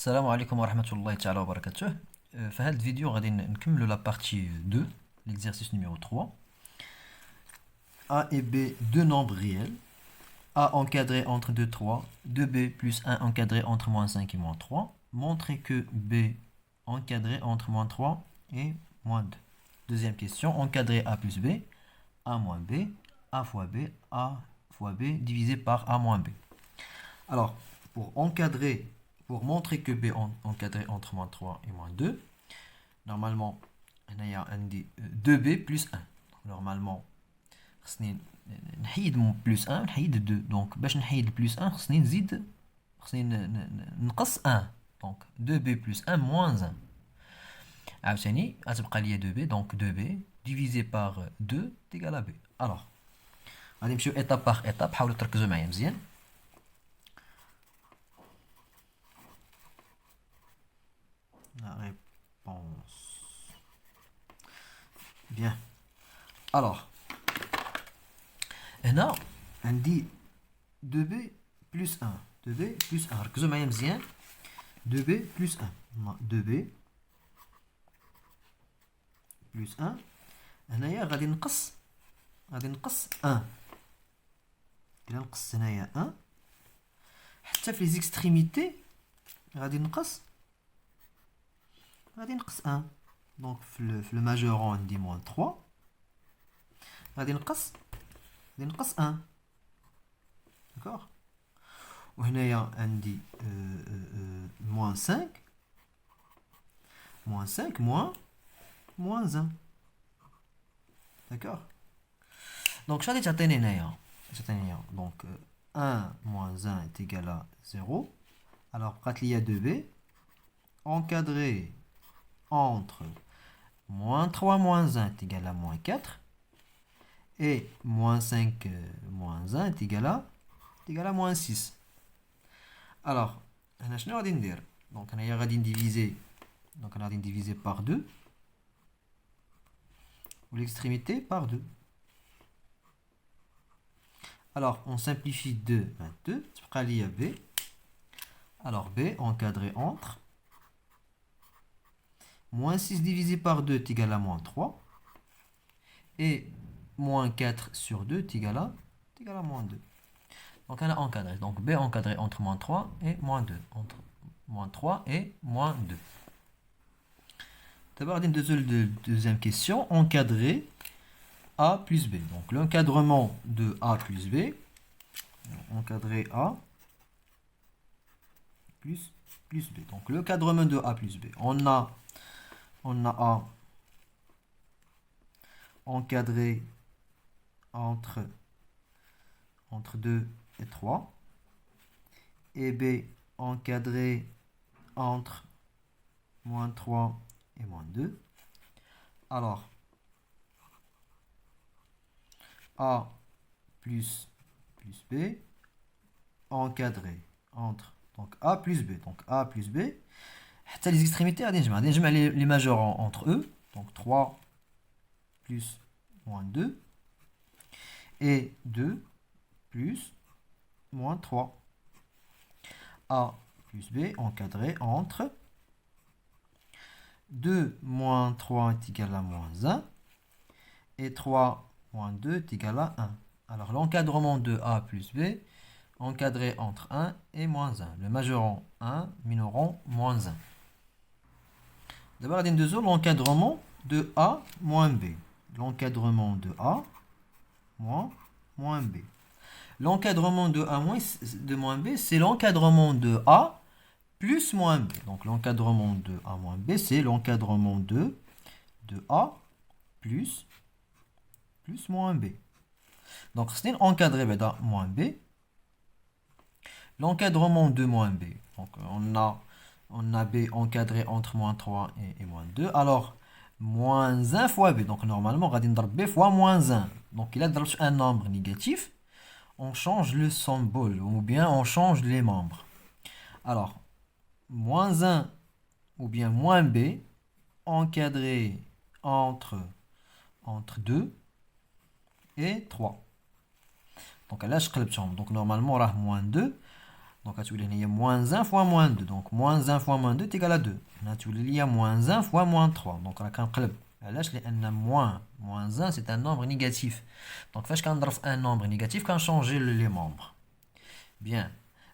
السلام عليكم ورحمة الله تعالى وبركاته. في هذا الفيديو غادي نكملوا la partie 2, l'exercice numéro 3. A et B, deux nombres réels. A encadré entre 2, 3, 2B plus 1 encadré entre moins 5 et moins 3. Montrez que B encadré entre moins 3 et moins 2. Deuxième question, encadré A plus B, A moins B, A fois B, A fois B divisé par A moins B. Alors, pour montrer que B est encadré entre moins 3 et moins 2, normalement, il y a 2B plus 1. Normalement, نحيد plus 1 نحيد 2. Donc, باش نحيد plus 1 خصني نزيد نقص 1. Donc, 2B plus 1 moins 1. عاوتاني غتبقى ليا 2B. Donc, 2B divisé par 2 est égal à B. Alors, غادي نمشيو étape par étape. حاولوا تركزوا معايا مزيان. La réponse. Bien. Alors, هنا عندي 2B plus 1. 2B plus 1. ركزوا معايا مزيان. 2B plus 1. 2B plus 1. هنايا غادي نقص 1. إلا نقص هنايا 1 حتى في لي زيكستريميتي غادي نقص 1. دونك في لو ماجورون عندي موان 3 غادي نقص 1. داكوغ. وهنايا عندي موان 5 موان 1. داكوغ. دونك شنو غادي تعطيني هنايا؟ دونك 1 moins 1 est égal à 0. Alors بقات ليا 2B encadré entre moins 3 moins 1 est égal à moins 4 et moins 5 moins 1 est égal à moins 6. Alors, هنا شنو غادي ندير؟ دونك هنايا غادي نديفيزي. دونك غادي نديفيزي par 2 ou l'extrémité par 2. Alors, on simplifie 2 par 2. تبقى ليا B. Alors, B encadré entre moins 6 divisé par 2 est égal à moins 3. Et moins 4 sur 2 est égal à moins 2. Donc, on a encadré. Donc, B encadré entre moins 3 et moins 2. Entre moins 3 et moins 2. D'abord, deuxième question. Encadré A plus B. Donc, l'encadrement de A plus B. Encadré A plus B. Donc, l'encadrement de A plus B. On a A encadré entre 2 et 3 et B encadré entre moins 3 et moins 2. Alors, A plus B encadré entre donc A plus B. Donc A plus B. حتى les extrémités غادي نجمع les majorants entre eux. Donc 3 plus moins 2 et 2 plus moins 3. A plus B encadré entre 2 moins 3 est égal à moins 1 et 3 moins 2 est égal à 1. Alors l'encadrement de A plus B encadré entre 1 et moins 1. Le majorant 1, minorant moins 1. D'abord, l'encadrement de A moins B. L'encadrement de A moins B. L'encadrement de A moins B, c'est l'encadrement de A plus moins B. Donc l'encadrement de A moins B, c'est l'encadrement de A plus moins B. Donc c'est encadré de moins B. L'encadrement de moins B. Donc on a B encadré entre moins 3 et moins 2. Alors, moins 1 fois B. Donc, normalement, on va dire B fois moins 1. Donc, il a un nombre négatif. On change le symbole ou bien on change les membres. Alors, moins 1 ou bien moins B encadré entre 2 et 3. Donc, là, je donc normalement, on aura moins 2. Donc, il y a moins 1 fois moins 2. Donc, moins 1 fois moins 2 est égal à 2. Il y a moins 1 fois moins 3. Donc, on a un club. Là, moins 1, c'est un nombre négatif. Donc, quand on a un nombre négatif, quand on change les membres. Bien.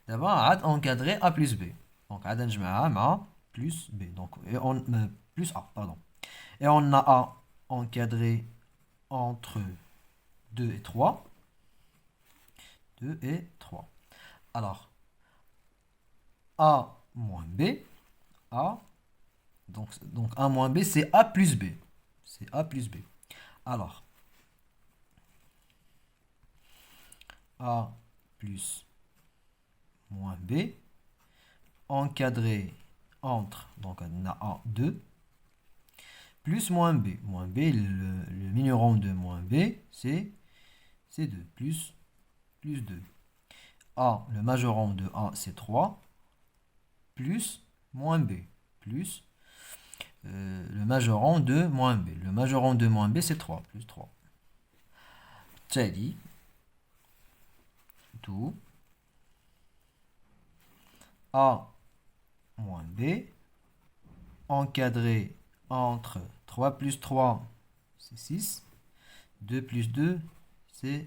D'abord, on va encadrer A plus B. Donc, on va A plus B. Donc, plus A, pardon. Et on a A encadré entre 2 et 3. 2 et 3. Alors, A moins B, A, donc A moins B, c'est A plus B. C'est A plus B. Alors, A plus moins B, encadré entre, donc on a A 2, plus moins B. Moins B, le mineur de moins B, c'est 2, plus 2. A, le majorant de A, c'est 3, plus moins B, plus le majorant de moins B. Le majorant de moins B, c'est 3, plus 3. Tali, tout, A moins B, encadré entre 3 plus 3, c'est 6, 2 plus 2,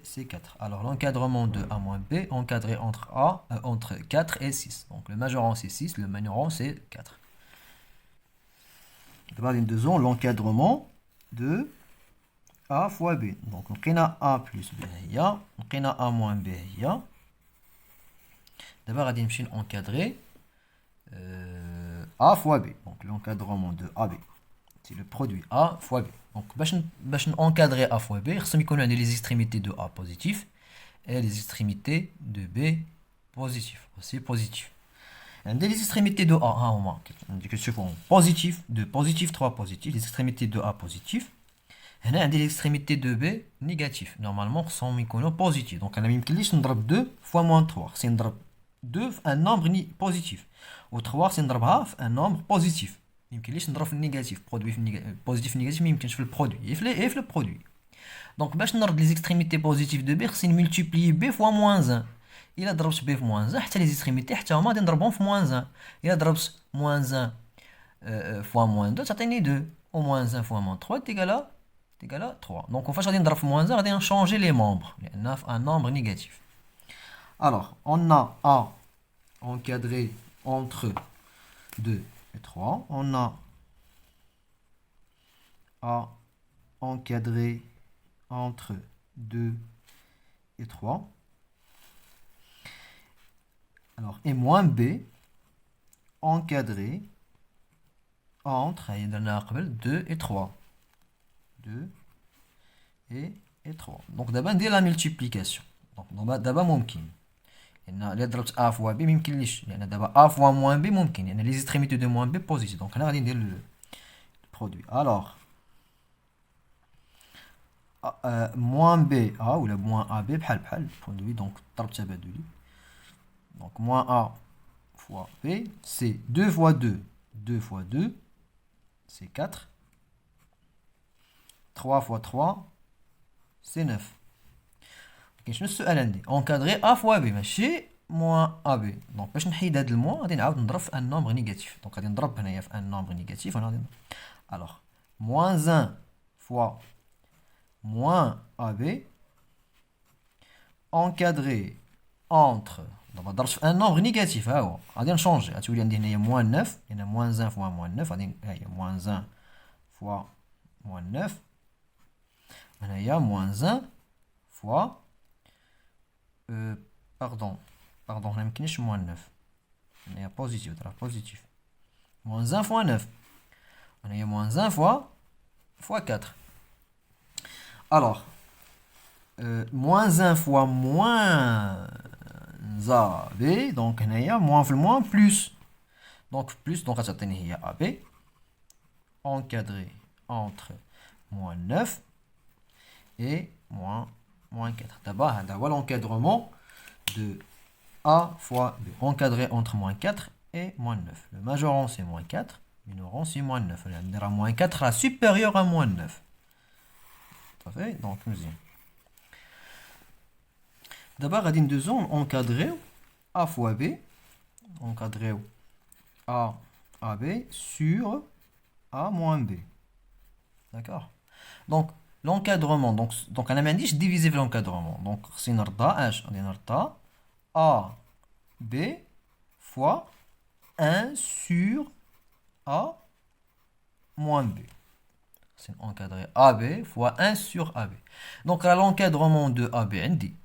c'est 4. Alors l'encadrement de A moins B, encadré entre entre 4 et 6. Donc le majorant c'est 6, le minorant c'est 4. D'abord, disons l'encadrement de A fois B. Donc on a A plus B, on a A moins B. D'abord, on va encadrer A fois B. Donc l'encadrement de AB, c'est le produit A fois B. Donc, pour encadrer A fois B, il faut les extrémités de A positif et les extrémités de B positif. Aussi positif. Les extrémités de A, positif, de positif 3 positif, les extrémités de A positif. Et les extrémités de B négatif. Normalement, sont positifs. Donc, on a mis 2 fois moins 3. C'est 2 un nombre positif. Ou 3, c'est un nombre positif. يمكنليش نضرب في النيجاتيف برودوي في بوزيتيف نيجاتيف ما يمكنش في البرودوي في البرودوي دونك باش نرد لي زيكستريميتي بوزيتيف دو بي خصني نمولتيبلي بي فوا موان 1 الا ضربت بي في موان 1 حتى لي زيكستريميتي حتى هما غادي نضربهم في موان 1 الا ضربت موان 1 فوا موان 2 تعطيني 2 او موان 1 فوا موان 3 تيغالا 3 دونك فاش غادي نضرب في موان 1 غادي نشونجي لي مومبر لان في ان نومبر نيجاتيف alors on a A encadré entre 2 et 3. On a A encadré entre 2 et 3. Alors, et moins B encadré entre 2 et 3. 2 et 3. Donc, d'abord, on la multiplication. Donc, d'abord, ممكن. إلا ضربت A fois B ما يمكنليش لأن دابا A fois moins B ممكن لأن les extrémités de moins B positif. Donc هنا غادي ندير le produit. Alors moins B A ou moins AB بحال produit donc ضرب تبادلي. Donc moins A fois B c'est 2 fois 2. 2 fois 2 c'est 4. 3 fois 3 c'est 9. شنو السؤال عندي encadré A fois B ماشي moins AB دونك باش نحيد هاد الموا غادي نعاود نضرب في ان نومبر نيجاتيف دونك غادي نضرب هنايا في ان نومبر نيجاتيف وانا غادي alors moins 1 fois moins AB encadré entre دابا ضربت في ان نومبر نيجاتيف ها هو غادي نشونجي غتولي عندي هنايا moins 9 لان moins 1 fois moins 9 غادي ها هي moins 1 fois moins 9 هنايا moins 1 fois pardon, on a mis moins 9. On est positif, positif. Moins 1 fois 9. On est moins 1 fois 4. Alors, moins 1 fois moins AB, donc on a moins fois moins plus. Donc plus, donc ça il y a AB encadré entre moins 9 et moins 4. D'abord, l'encadrement de A fois B. Encadré entre moins 4 et moins 9. Le majorant, c'est moins 4. Le minorant, c'est moins 9. On a moins 4 sera supérieur à moins 9. Parfait. Donc, nous y d'abord, on a encadré A fois B. encadré A, AB sur A moins B. D'accord. Donc, l'encadrement, donc on a dit divisé par l'encadrement. Donc, c'est H, on A, B fois 1 sur A moins B. C'est encadré AB fois 1 sur AB. Donc, à l'encadrement de AB, on dit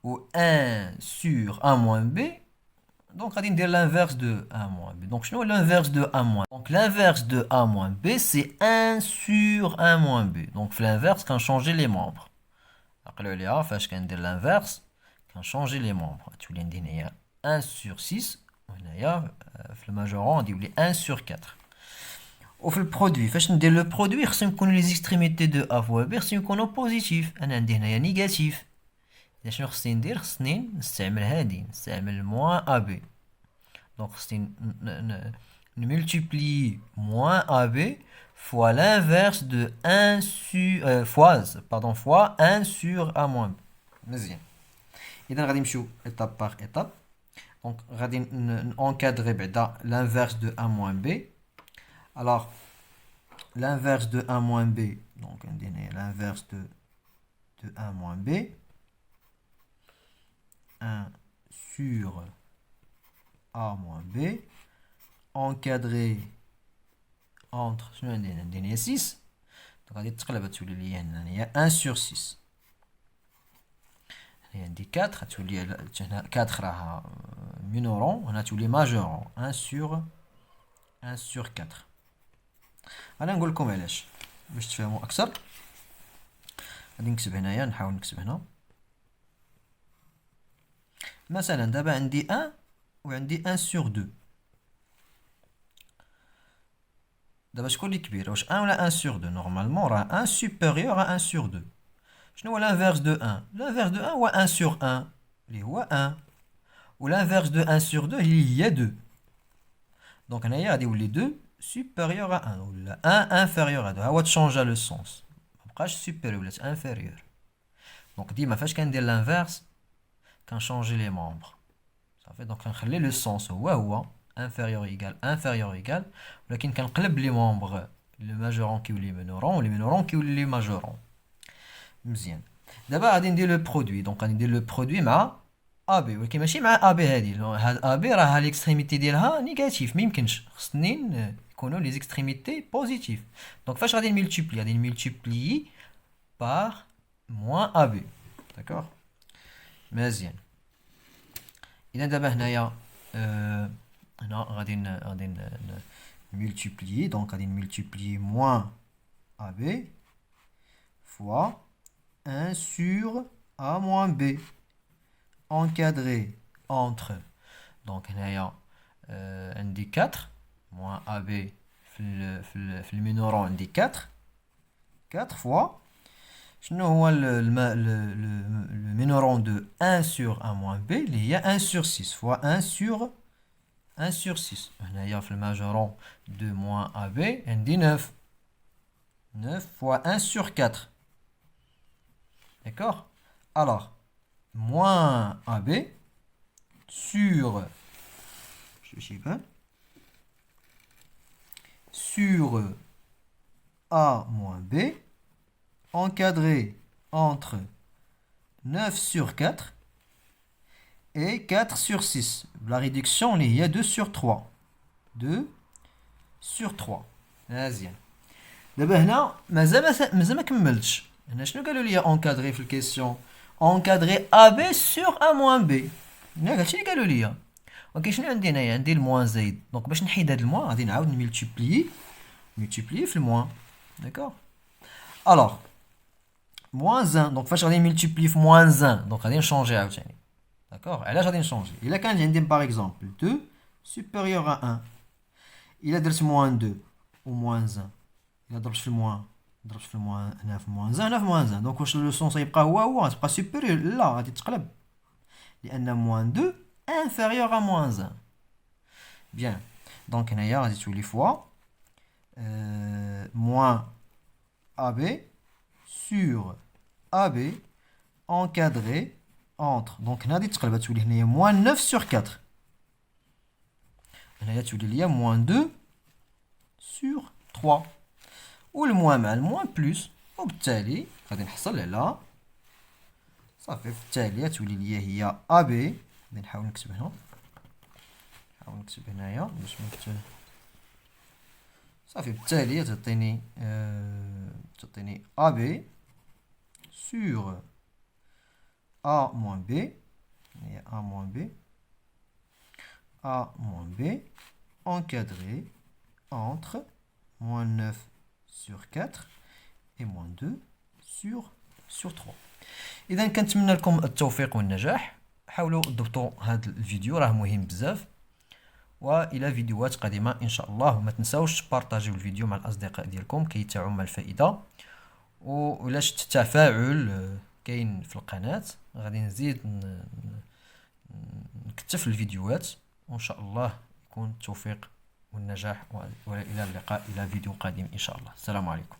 ou 1 sur A moins B. Donc, on va dire l'inverse de A moins B. Donc, je l'inverse de A moins B. Donc, l'inverse de A moins B, c'est 1 sur A moins B. Donc, l'inverse, quand changer les membres. Alors, là, je vais dire l'inverse, quand changer les membres. Tu vas dire 1 sur 6. Le majorant, on dit 1 sur 4. Au fait, le produit, le produit, c'est les extrémités de A fois B, c'est positif. On a dit négatif. شنو خصني ندير خصني نستعمل هادي نستعمل موان AB donc خصني multiplier moins AB fois l'inverse de 1 sur fois 1 sur A moins B مزيان إذا غادي نمشيو étape par étape donc غادي encadrer بعدا l'inverse de A moins B alors l'inverse de A moins B donc l'inverse de A moins B 1 sur A moins B encadré entre 6 donc il y a 1 sur 6 il y a 4 4 minorant on a tous les majorants 1 sur 4 انا نقول لكم علاش باش تفهموا اكثر غادي نكتب هنايا نحاول نكتب هنا مثلا دابا عندي 1 وعندي 1 sur 2 دابا شكون اللي كبير واش 1 ولا 1 sur 2 نورمالمون راه 1 supérieur à 1 sur 2 شنو هو l'inverse de 1 l'inverse de 1 هو 1 sur 1 اللي هو 1 و l'inverse de 1 sur 2 اللي هي 2 دونك هنايا غادي يولي 2 supérieur à 1 ولا 1 inférieur à 2 ها هو تشونجا لو سونس مابقاش supérieur ولات inférieur دونك ديما فاش كندير l'inverse changer les membres. Ça fait donc le sens هو inférieur égal ولكن كنقلب les membres le majorant qui ou les minorants ou les minorants qui ou les majorants. مزيان. دابا غادي ندير le produit donc غادي ندير le produit مع AB ولكن ماشي مع AB هادي هاد AB راه ليكستريميتي ديالها نيجاتيف ما يمكنش خصني يكونوا les extrémités positifs. Donc فاش غادي نملتيبلي غادي نملتيبلي par moins AB. D'accord. مزيان اذا دابا هنايا هنا غادي multiplier donc غادي multiplier moins AB fois 1 sur A moins B encadré entre donc هنايا عندي 4 moins AB في المينورون عندي 4 fois شنو هو le minorant de 1 sur A moins B اللي هي 1 sur 6 fois 1 sur 6 هنايا في الماجورون de moins AB عندي 9 fois 1 sur 4 d'accord alors moins AB sur A moins B encadré entre 9 sur 4 et 4 sur 6. La réduction, il y a 2 sur 3. 2 sur 3. مزيان. دابا هنا مازال ما كملتش. هنا شنو قالوا لي encadré في الكيسيون؟ encadré AB sur A moins B. هنا هادشي اللي قالوا لي. اوكي شنو عندي هنايا؟ عندي الموان زايد. دونك باش نحيد هاد الموان غادي نعاود نملتيبلي في الموان. داكور. Alors moins 1 donc فاش غادي نملتيبلي في moins 1 donc غادي نشونجي عاوتاني داكوغ علاش غادي نشونجي الا كان عندي باغ اكزومبل 2 supérieur à 1 الا درت moins 2 و moins 1 الا ضربت في الموان هنا في moins 1 هنا في moins 1 دونك واش لو سونس يبقى هو تبقى supérieur لا غادي تقلب لان moins 2 inférieur à moins 1 bien donc هنايا غادي تولي فوا moins AB sur AB encadré entre donc هنا غادي تقلب تولي هنايا moins 9 sur 4 هنايا تولي ليا موان 2 سور 3 والموان مع الموان بلس، وبالتالي غادي نحصل على صافي. في التالي تولي ليا هي ا بي. غادي نحاول نكتب هنا، نحاول نكتب هنايا باش ما صافي. بالتالي تعطيني ا بي سور A moins B, il y a A moins B, A moins B, encadré entre moins 9 sur 4 et moins 2 sur 3. إذا كنتمنى لكم التوفيق والنجاح. حاولوا تضبطوا هذا الفيديو، راه مهم بزاف. والى فيديوهات قادمة ان شاء الله. وما تنساوش تبارطاجيو الفيديو مع الاصدقاء ديالكم كي تعم الفائدة. ولا شفت التفاعل كاين في القناة، غادي نزيد نكتف الفيديوهات، وان شاء الله يكون التوفيق والنجاح. والى اللقاء الى فيديو قادم ان شاء الله. السلام عليكم.